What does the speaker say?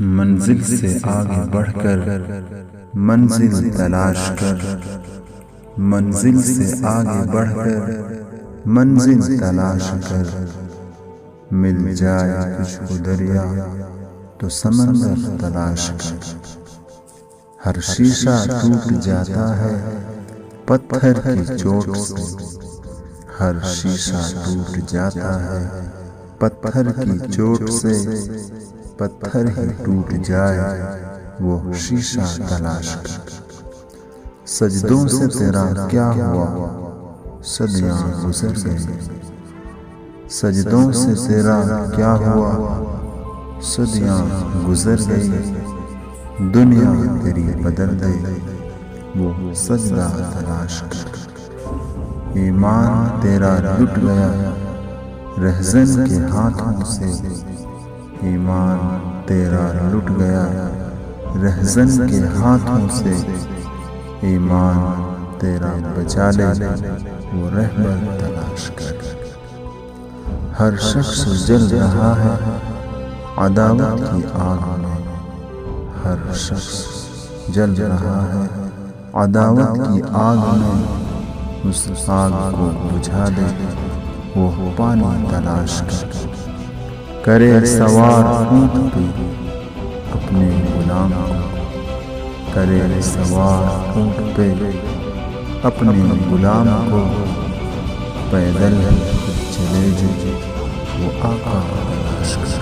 منزل سے آگے بڑھ کر منزل تلاش کر، منزل سے آگے بڑھ کر منزل تلاش کر، مل جائے تجھ کو دریا تو سمندر تلاش کر۔ ہر شیشہ ٹوٹ جاتا ہے پتھر کی چوٹ سے، ہر شیشہ ٹوٹ جاتا ہے پتھر کی چوٹ سے، پتھر ہی ٹوٹ جائے وہ شیشہ تلاش کر۔ سجدوں سے تیرا کیا ہوا صدیاں گزر گئی، سجدوں سے تیرا کیا ہوا صدیاں گزر گئی، دنیا تیری بدل گئی وہ سجدہ تلاش کر۔ ایمان تیرا لٹ گیا رہزن کے ہاتھوں سے، ایمان تیرا لٹ گیا رہزن کے ہاتھوں سے، ایمان تیرا بچا لے وہ رہبر تلاش کر۔ ہر شخص جل رہا ہے عداوت کی آگ میں، ہر شخص جل رہا ہے عداوت کی آگ میں، اس آگ کو بجھا دے وہ پانی تلاش کر۔ کرے سوار اونٹ پہ اپنے غلام کو، کرے سوار اونٹ پہ اپنے غلام کو، پیدل چلے جو وہ آقا تلاش کر۔